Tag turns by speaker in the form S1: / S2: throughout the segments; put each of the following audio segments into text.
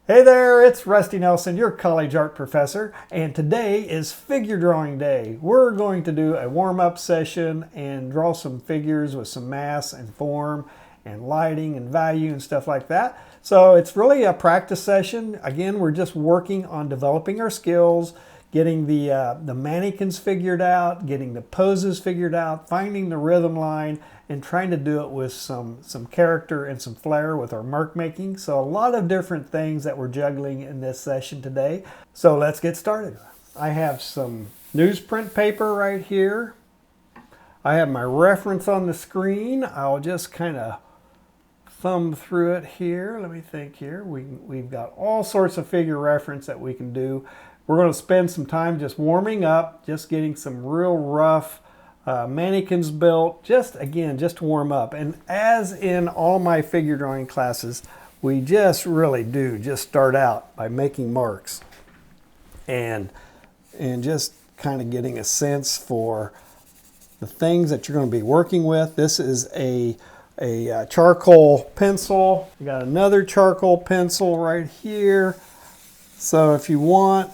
S1: Hey there, it's Rusty Nelson, your college art professor, and today is figure drawing day. We're going to do a warm-up session and draw some figures with some mass and form and lighting and value and stuff like that. So it's really a practice session. Again, we're just working on developing our skills, getting the mannequins figured out, getting the poses figured out, finding the rhythm line, and trying to do it with some character and some flair with our mark making. So a lot of different things that we're juggling in this session today. So let's get started. I have some newsprint paper right here. I have my reference on the screen. I'll just kind of thumb through it here. Let me think here. We've got all sorts of figure reference that we can do. We're going to spend some time just warming up, just getting some real rough mannequins built, just to warm up. And as in all my figure drawing classes, we just really do just start out by making marks and just kind of getting a sense for the things that you're going to be working with. This is a charcoal pencil. We got another charcoal pencil right here. So if you want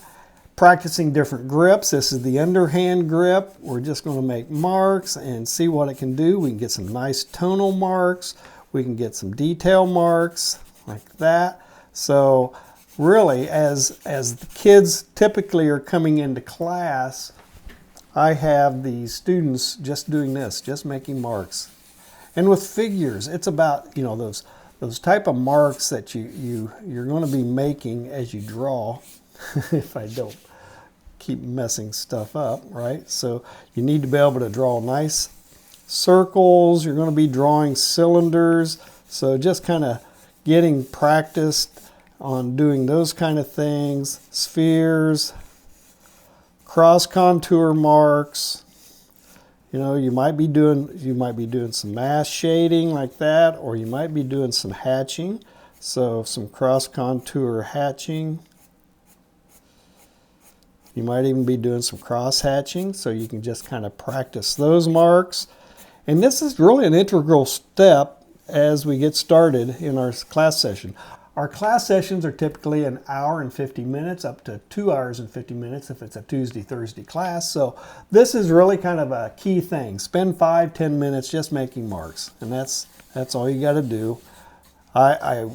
S1: practicing different grips, this is the underhand grip. We're just going to make marks and see what it can do. We can get some nice tonal marks. We can get some detail marks like that. So really, as the kids typically are coming into class, I have the students just doing this, just making marks. And with figures, it's about, you know, those type of marks that you're going to be making as you draw. If I don't keep messing stuff up, right? So you need to be able to draw nice circles. You're going to be drawing cylinders. So just kind of getting practiced on doing those kind of things. Spheres, cross contour marks. You know, you might be doing some mass shading like that, or you might be doing some hatching. So some cross contour hatching. You might even be doing some cross hatching, so you can just kind of practice those marks. And this is really an integral step as we get started in our class session. Our class sessions are typically an hour and 50 minutes, up to 2 hours and 50 minutes if it's a Tuesday, Thursday class. So this is really kind of a key thing. Spend 5-10 minutes just making marks, and that's all you got to do. I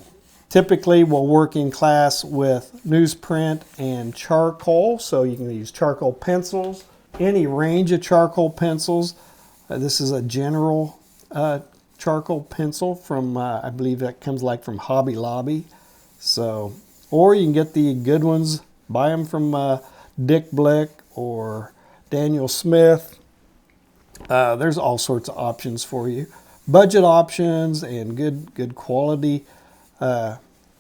S1: typically will work in class with newsprint and charcoal, so you can use charcoal pencils, any range of charcoal pencils. This is a general charcoal pencil from, I believe that comes like from Hobby Lobby. So, or you can get the good ones, buy them from Dick Blick or Daniel Smith. There's all sorts of options for you. Budget options and good quality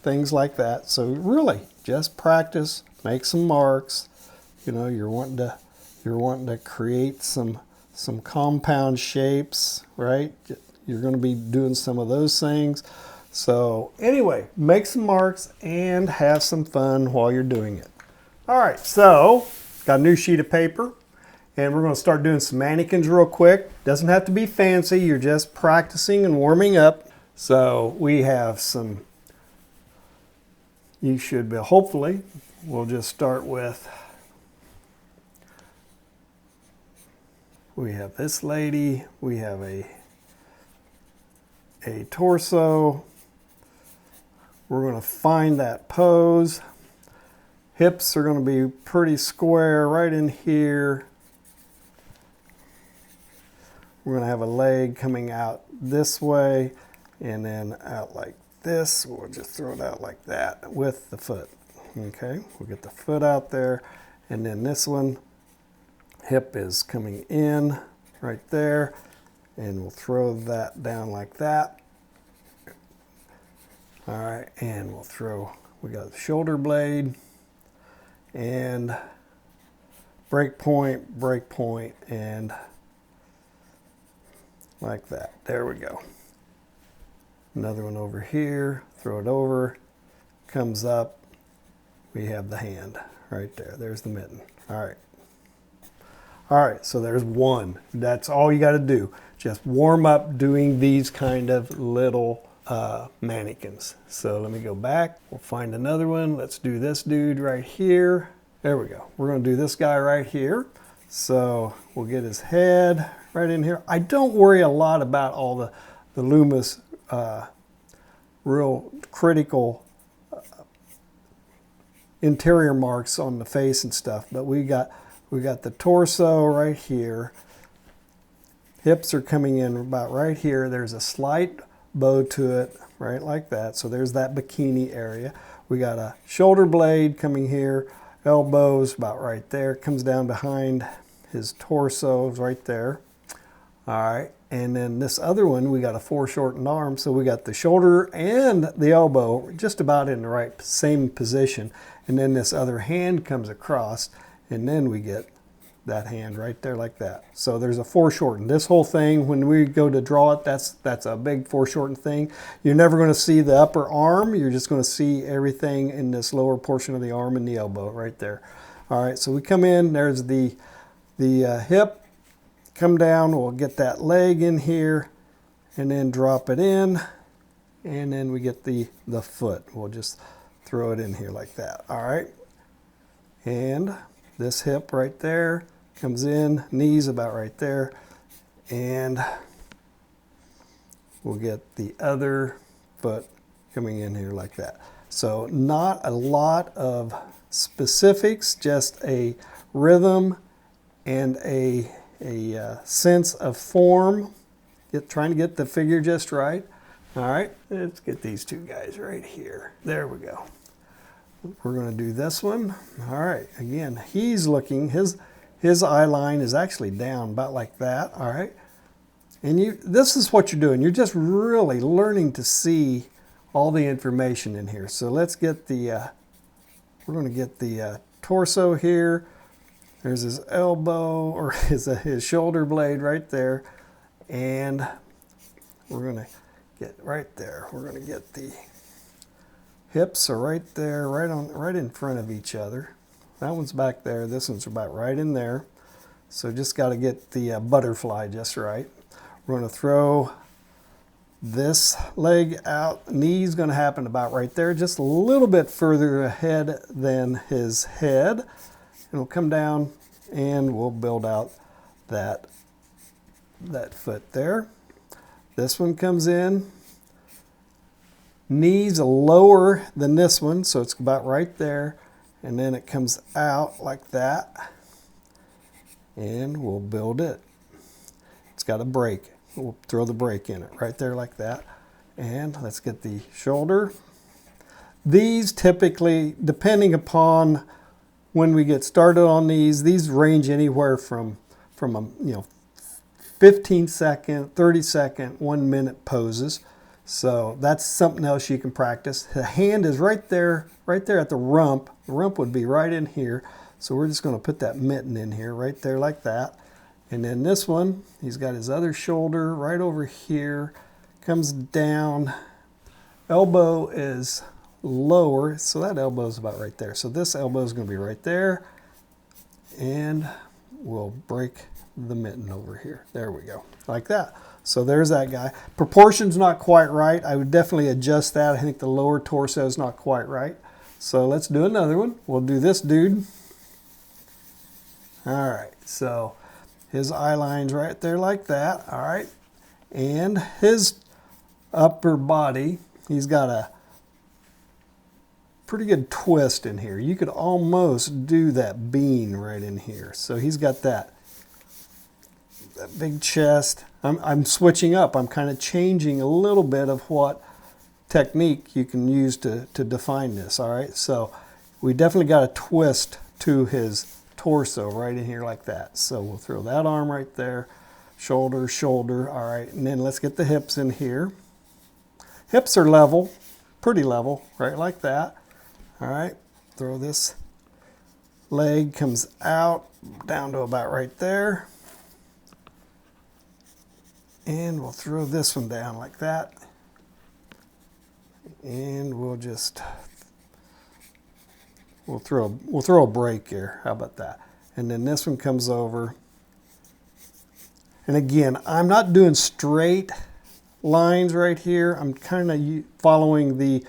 S1: things like that. So really, just practice, make some marks. You know, you're wanting to create some compound shapes, right? You're going to be doing some of those things. So anyway, make some marks and have some fun while you're doing it. All right, so got a new sheet of paper, and we're going to start doing some mannequins real quick. Doesn't have to be fancy. You're just practicing and warming up. So we have some. You should be, hopefully, we'll just start with, we have this lady, we have a torso. We're going to find that pose. Hips are going to be pretty square right in here. We're going to have a leg coming out this way and then out like this. We'll just throw it out like that with the foot. Okay, we'll get the foot out there, and then this one, hip is coming in right there, and we'll throw that down like that. All right, and we got the shoulder blade and break point, and like that. There we go. Another one over here, throw it over, comes up, we have the hand right there. There's the mitten. All right. All right, so there's one. That's all you got to do. Just warm up doing these kind of little mannequins. So let me go back. We'll find another one. Let's do this dude right here. There we go. We're going to do this guy right here. So we'll get his head right in here. I don't worry a lot about all the Loomis real critical interior marks on the face and stuff, but we got the torso right here. Hips are coming in about right here. There's a slight bow to it, right like that. So there's that bikini area. We got a shoulder blade coming here, elbows about right there. It comes down behind his torso right there. All right, and then this other one, we got a foreshortened arm, so we got the shoulder and the elbow just about in the right same position. And then this other hand comes across, and then we get that hand right there like that. So there's a foreshortened. This whole thing, when we go to draw it, that's a big foreshortened thing. You're never going to see the upper arm. You're just going to see everything in this lower portion of the arm and the elbow right there. All right, so we come in. There's the hip. Come down. We'll get that leg in here, and then drop it in, and then we get the foot. We'll just throw it in here like that. All right, and this hip right there comes in, knees about right there, and we'll get the other foot coming in here like that. So not a lot of specifics, just a rhythm and a sense of form, trying to get the figure just right. All right, let's get these two guys right here. There we go. We're going to do this one. All right, again, he's looking, his eye line is actually down about like that. All right, and this is what you're doing. You're just really learning to see all the information in here. So let's get we're going to get the torso here. There's his elbow, or his shoulder blade right there. And we're going to get right there. We're going to get the hips are right there, right in front of each other. That one's back there. This one's about right in there. So just got to get the butterfly just right. We're going to throw this leg out. Knee's going to happen about right there, just a little bit further ahead than his head. And we'll come down and we'll build out that foot there. This one comes in. Knees lower than this one, so it's about right there. And then it comes out like that. And we'll build it. It's got a break. We'll throw the break in it right there like that. And let's get the shoulder. These typically, depending upon when we get started on these range anywhere from 15 second, 30 second, 1 minute poses. So that's something else you can practice. The hand is right there at the rump. The rump would be right in here. So we're just going to put that mitten in here right there like that. And then this one, he's got his other shoulder right over here, comes down. Elbow is lower, so that elbow is about right there. So this elbow is going to be right there, and we'll break the mitten over here. There we go, like that. So there's that guy. Proportion's not quite right. I would definitely adjust that. I think the lower torso is not quite right. So let's do another one. We'll do this dude. All right, so his eye line's right there like that. All right, and his upper body, he's got a pretty good twist in here. You could almost do that bean right in here. So he's got that big chest. I'm switching up. I'm kind of changing a little bit of what technique you can use to define this. All right, so we definitely got a twist to his torso right in here like that. So we'll throw that arm right there, shoulder, shoulder. All right, and then let's get the hips in here. Hips are level, pretty level, right like that. All right, throw this leg, comes out down to about right there. And we'll throw this one down like that. And we'll throw a break here. How about that? And then this one comes over. And again, I'm not doing straight lines right here. I'm kind of following the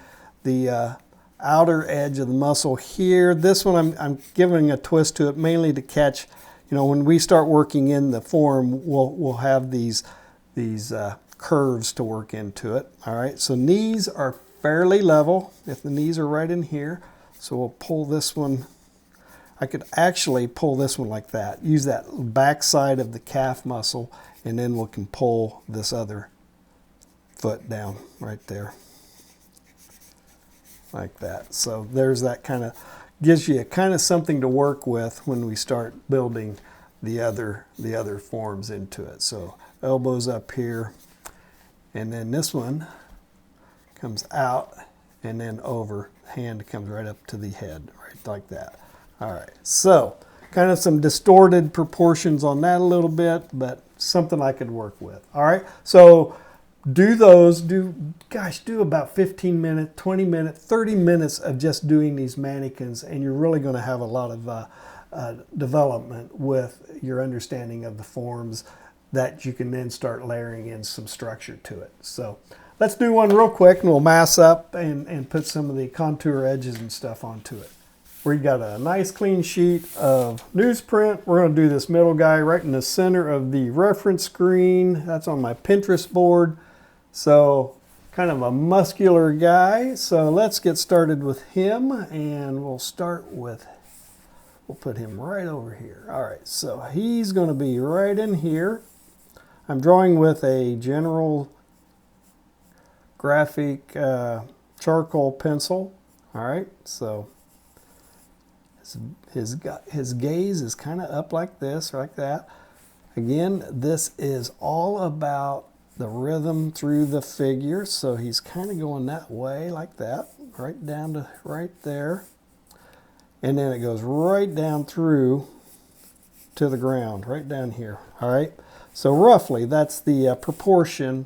S1: outer edge of the muscle here. This one I'm giving a twist to it mainly to catch, when we start working in the form, we'll have these curves to work into it. All right, so knees are fairly level if the knees are right in here. So we'll pull this one. I could actually pull this one like that. Use that back side of the calf muscle, and then we can pull this other foot down right there. Like that. So there's that kind of, gives you kind of something to work with when we start building the other forms into it. So elbows up here, and then this one comes out and then over. Hand comes right up to the head, right like that. All right, so kind of some distorted proportions on that a little bit, but something I could work with. All right, so do those, do about 15 minutes, 20 minutes, 30 minutes of just doing these mannequins, and you're really going to have a lot of development with your understanding of the forms that you can then start layering in some structure to it. So let's do one real quick, and we'll mass up and put some of the contour edges and stuff onto it. We've got a nice clean sheet of newsprint. We're going to do this middle guy right in the center of the reference screen. That's on my Pinterest board. So kind of a muscular guy. So let's get started with him, and we'll put him right over here. All right, so he's going to be right in here. I'm drawing with a general graphic charcoal pencil. All right, so his gaze is kind of up like this, like that. Again, this is all about the rhythm through the figure. So he's kind of going that way, like that, right down to right there. And then it goes right down through to the ground, right down here. All right, so roughly that's the proportion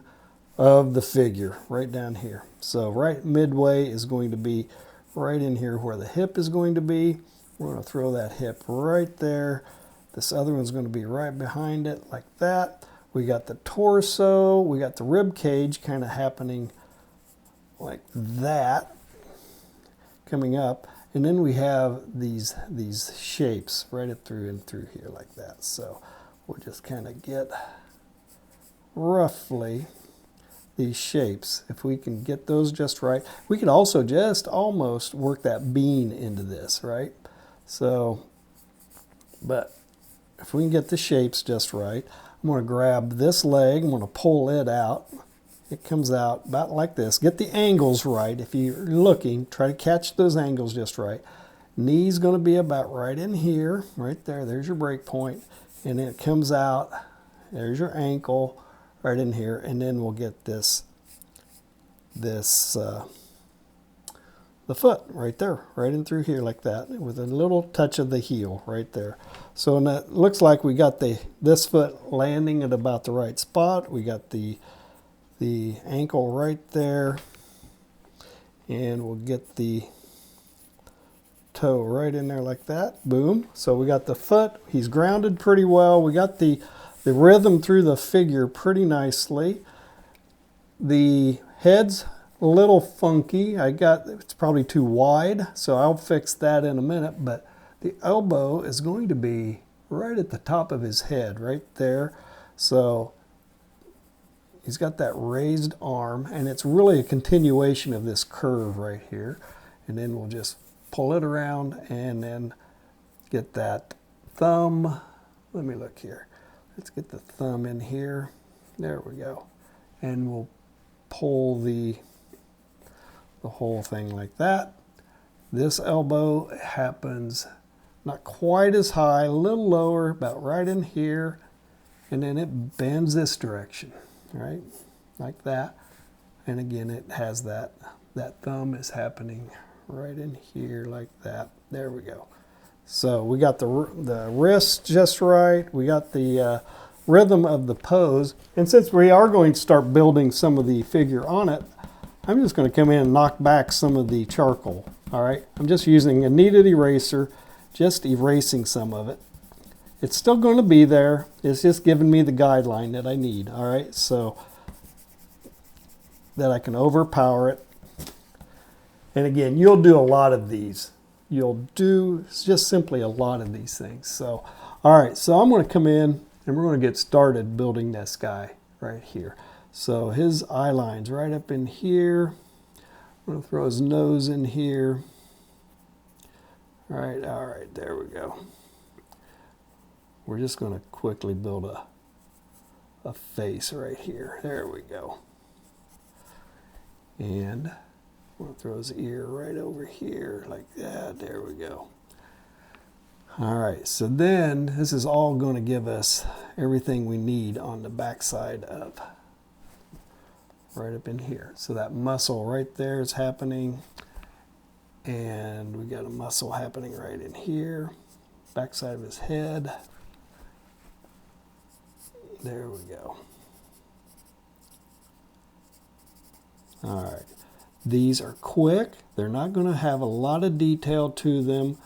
S1: of the figure right down here. So right midway is going to be right in here where the hip is going to be. We're going to throw that hip right there. This other one's going to be right behind it like that. We got the torso, we got the rib cage kind of happening like that, coming up. And then we have these shapes right up through and through here like that. So we'll just kind of get roughly these shapes. If we can get those just right, we could also just almost work that bean into this, right? So, but if we can get the shapes just right, I'm going to grab this leg, I'm going to pull it out. It comes out about like this. Get the angles right. If you're looking, try to catch those angles just right. Knee's going to be about right in here, right there. There's your break point. And then it comes out. There's your ankle right in here. And then we'll get the foot right there, right in through here like that, with a little touch of the heel right there. So and that looks like we got this foot landing at about the right spot. We got the ankle right there, and we'll get the toe right in there like that. Boom. So we got the foot. He's grounded pretty well. We got the rhythm through the figure pretty nicely. The head's a little funky. It's probably too wide, so I'll fix that in a minute. But the elbow is going to be right at the top of his head, right there. So he's got that raised arm, and it's really a continuation of this curve right here. And then we'll just pull it around and then get that thumb. Let me look here. Let's get the thumb in here. There we go. And we'll pull the whole thing like that. This elbow happens not quite as high, a little lower, about right in here. And then it bends this direction. Right, like that. And again, it has that thumb is happening right in here like that. There we go. So we got the wrist just right. We got the rhythm of the pose. And since we are going to start building some of the figure on it, I'm just going to come in and knock back some of the charcoal. All right, I'm just using a kneaded eraser, just erasing some of it. It's still going to be there. It's just giving me the guideline that I need. All right, so that I can overpower it. And again, you'll do a lot of these. You'll do just simply a lot of these things. So, all right, so I'm going to come in and we're going to get started building this guy right here. So his eye line's right up in here. I'm going to throw his nose in here. All right, there we go. We're just going to quickly build a face right here. There we go. And I'm going to throw his ear right over here like that. There we go. All right, so then this is all going to give us everything we need on the backside of right up in here. So that muscle right there is happening, and we got a muscle happening right in here, backside of his head. There we go. All right, these are quick. They're not going to have a lot of detail to them,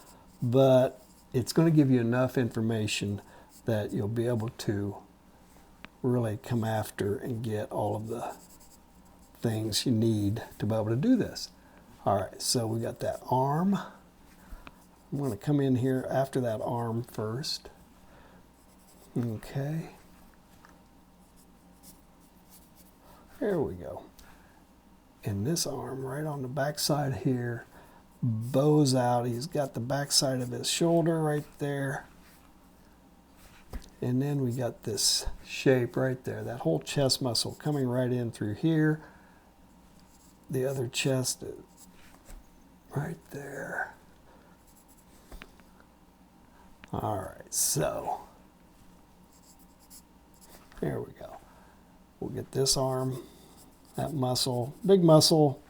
S1: but it's going to give you enough information that you'll be able to really come after and get all of the things you need to be able to do this. All right, so we got that arm. I'm going to come in here after that arm first. Okay. There we go. And this arm right on the back side here bows out. He's got the back side of his shoulder right there. And then we got this shape right there, that whole chest muscle coming right in through here. The other chest is right there. All right, so there we go. We'll get this arm, that muscle, big muscle,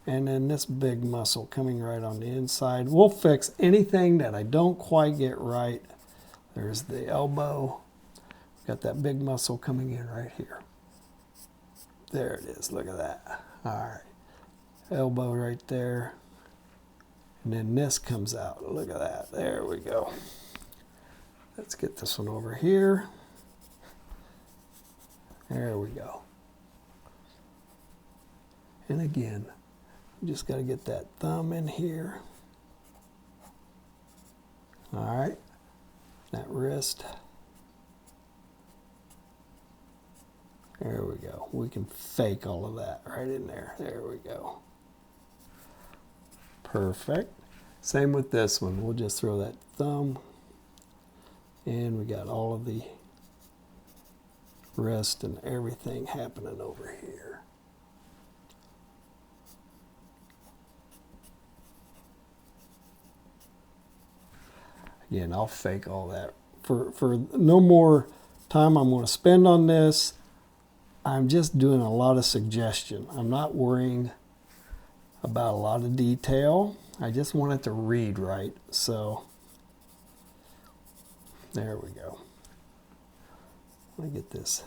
S1: and then this big muscle coming right on the inside. We'll fix anything that I don't quite get right. There's the elbow. Got that big muscle coming in right here. There it is, look at that. All right, elbow right there. And then this comes out, look at that, there we go. Let's get this one over here. There we go. And again, you just got to get that thumb in here. All right, that wrist. There we go. We can fake all of that right in there. There we go. Perfect. Same with this one. We'll just throw that thumb. And we got all of the wrist and everything happening over here. Again, I'll fake all that. For no more time I'm going to spend on this, I'm just doing a lot of suggestion. I'm not worrying about a lot of detail. I just want it to read right. So there we go. Let me get this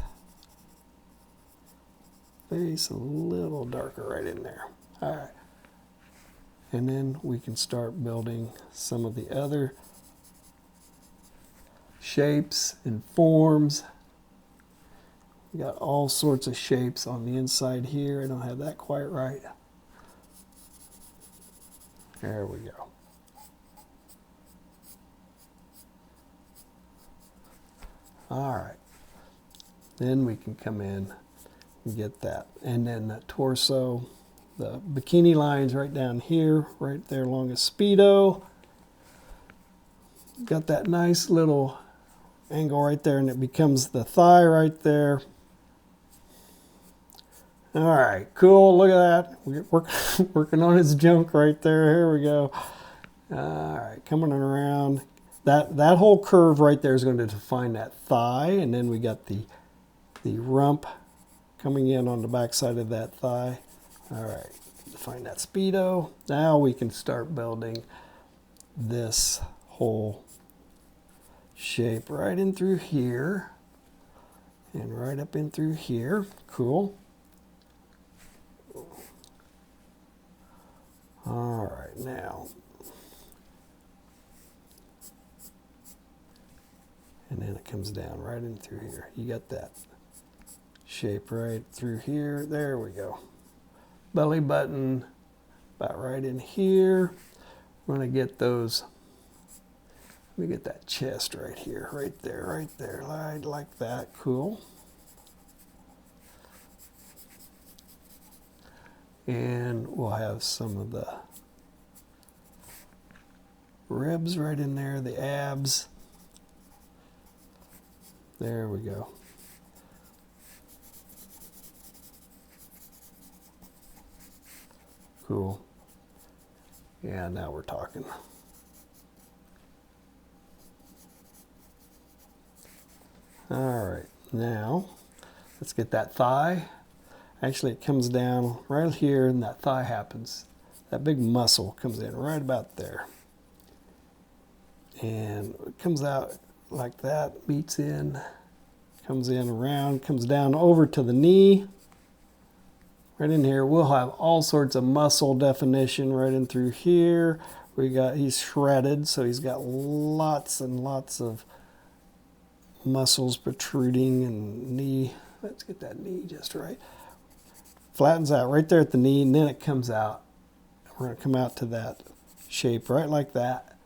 S1: face a little darker right in there. All right. And then we can start building some of the other shapes and forms. We got all sorts of shapes on the inside here. I don't have that quite right. There we go. All right. Then we can come in and get that. And then the torso, the bikini lines right down here, right there along his Speedo. Got that nice little angle right there, and it becomes the thigh right there. All right, cool, look at that. We're working on his junk right there. Here we go. All right, coming around. That whole curve right there is going to define that thigh, and then we got the rump coming in on the back side of that thigh. All right, define that Speedo. Now we can start building this whole shape right in through here and right up in through here. Cool. All right, now. And then it comes down right in through here. You got that shape right through here. There we go. Belly button about right in here. We're going to get those, let me get that chest right here, right there, like that. Cool. And we'll have some of the ribs right in there, the abs. There we go. Cool. Yeah, now we're talking. All right, now let's get that thigh. Actually, it comes down right here and that thigh happens. That big muscle comes in right about there. And it comes out like that, meets in, comes in around, comes down over to the knee. Right in here, we'll have all sorts of muscle definition right in through here. He's shredded, so he's got lots and lots of muscles protruding and knee. Let's get that knee just right. Flattens out right there at the knee, and then it comes out. We're going to come out to that shape right like that.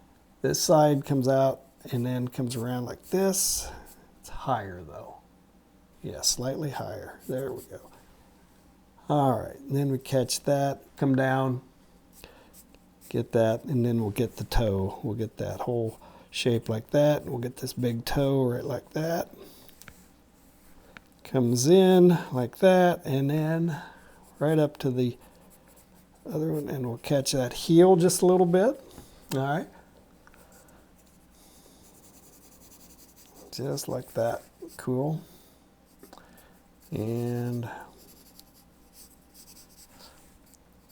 S1: This side comes out and then comes around like this. It's higher though. Yeah, slightly higher. There we go. All right, and then we catch that, come down, get that, and then we'll get the toe. We'll get that whole shape like that. We'll get this big toe right like that. Comes in like that, and then right up to the other one, and we'll catch that heel just a little bit. All right. Just like that. Cool. And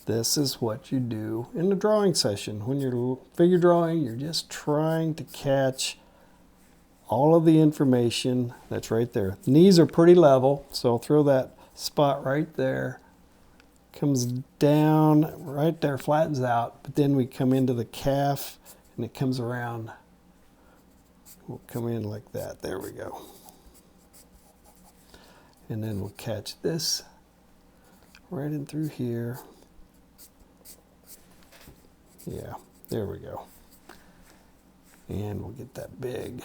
S1: this is what you do in the drawing session. When you're figure drawing, you're just trying to catch all of the information that's right there. The knees are pretty level, so I'll throw that spot right there. Comes down right there, flattens out, but then we come into the calf and it comes around. We'll come in like that. There we go. And then we'll catch this right in through here. Yeah, there we go. And we'll get that big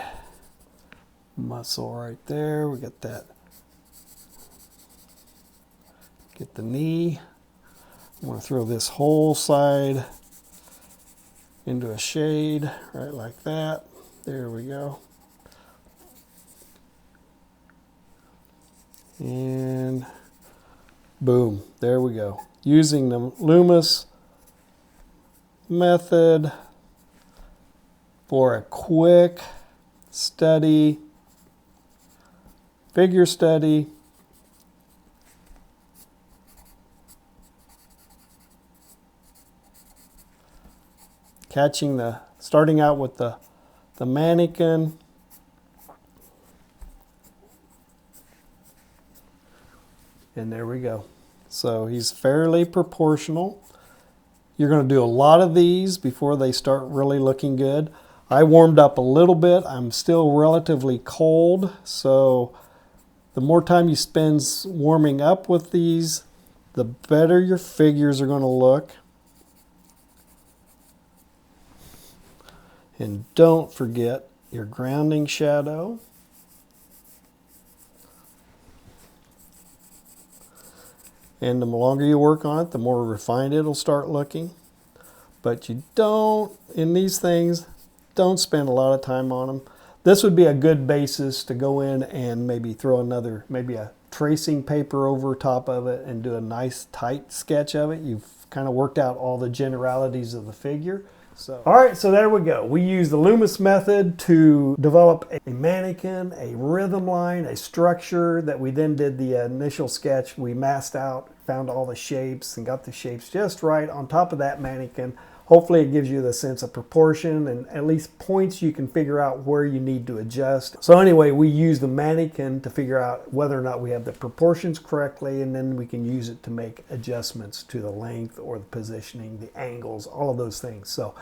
S1: muscle right there. We get that. Get the knee. I'm going to throw this whole side into a shade right like that. There we go. And boom, there we go. Using the Loomis method for a quick study, figure study. Starting out with the mannequin. And there we go. So he's fairly proportional. You're going to do a lot of these before they start really looking good. I warmed up a little bit. I'm still relatively cold, so the more time you spend warming up with these, the better your figures are going to look. And don't forget your grounding shadow. And the longer you work on it, the more refined it'll start looking. But you don't, in these things, don't spend a lot of time on them. This would be a good basis to go in and maybe throw maybe a tracing paper over top of it and do a nice tight sketch of it. You've kind of worked out all the generalities of the figure. All right, so there we go. We used the Loomis method to develop a mannequin, a rhythm line, a structure that we then did the initial sketch. We masked out, found all the shapes and got the shapes just right on top of that mannequin. Hopefully it gives you the sense of proportion and at least points you can figure out where you need to adjust. So anyway, we use the mannequin to figure out whether or not we have the proportions correctly, and then we can use it to make adjustments to the length or the positioning, the angles, all of those things. So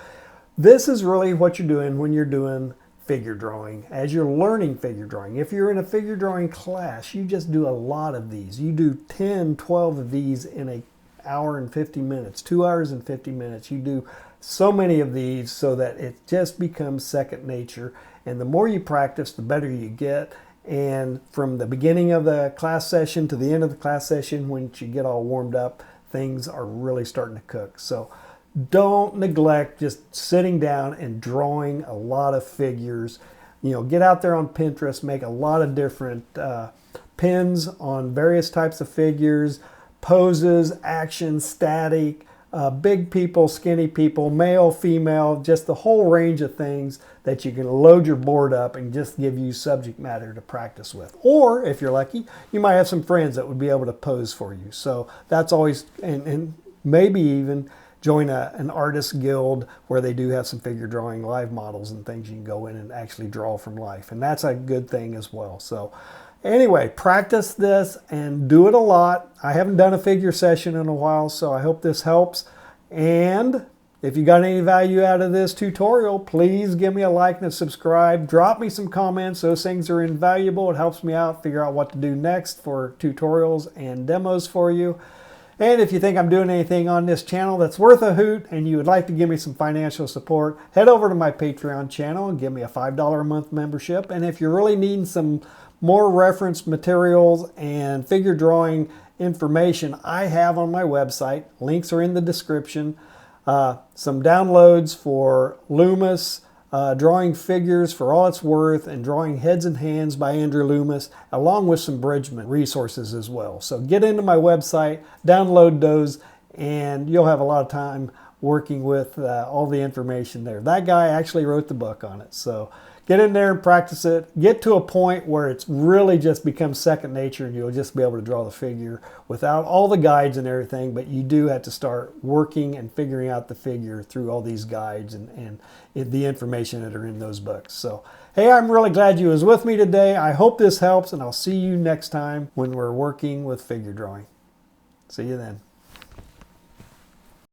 S1: this is really what you're doing when you're doing figure drawing, as you're learning figure drawing. If you're in a figure drawing class, you just do a lot of these. You do 10, 12 of these in an hour and 50 minutes, 2 hours and 50 minutes. You do so many of these so that it just becomes second nature. And the more you practice, the better you get. And from the beginning of the class session to the end of the class session, once you get all warmed up, things are really starting to cook. So don't neglect just sitting down and drawing a lot of figures. You know, get out there on Pinterest, make a lot of different pins on various types of figures, poses, action, static, big people, skinny people, male, female, just the whole range of things that you can load your board up and just give you subject matter to practice with. Or if you're lucky, you might have some friends that would be able to pose for you. So that's always, and maybe even join an artist guild where they do have some figure drawing live models and things you can go in and actually draw from life. And that's a good thing as well. So anyway, practice this and do it a lot. I haven't done a figure session in a while, so I hope this helps. And if you got any value out of this tutorial, please give me a like and a subscribe. Drop me some comments. Those things are invaluable. It helps me out figure out what to do next for tutorials and demos for you. And if you think I'm doing anything on this channel that's worth a hoot and you would like to give me some financial support, head over to my Patreon channel and give me a $5 a month membership. And if you're really needing some more reference materials and figure drawing information, I have on my website, links are in the description, some downloads for Loomis, drawing figures for all it's worth, and drawing heads and hands by Andrew Loomis, along with some Bridgman resources as well. So get into my website, download those, and you'll have a lot of time working with all the information there. That guy actually wrote the book on it. So get in there and practice it. Get to a point where it's really just becomes second nature and you'll just be able to draw the figure without all the guides and everything, but you do have to start working and figuring out the figure through all these guides and the information that are in those books. So, hey, I'm really glad you was with me today. I hope this helps, and I'll see you next time when we're working with figure drawing. See you then.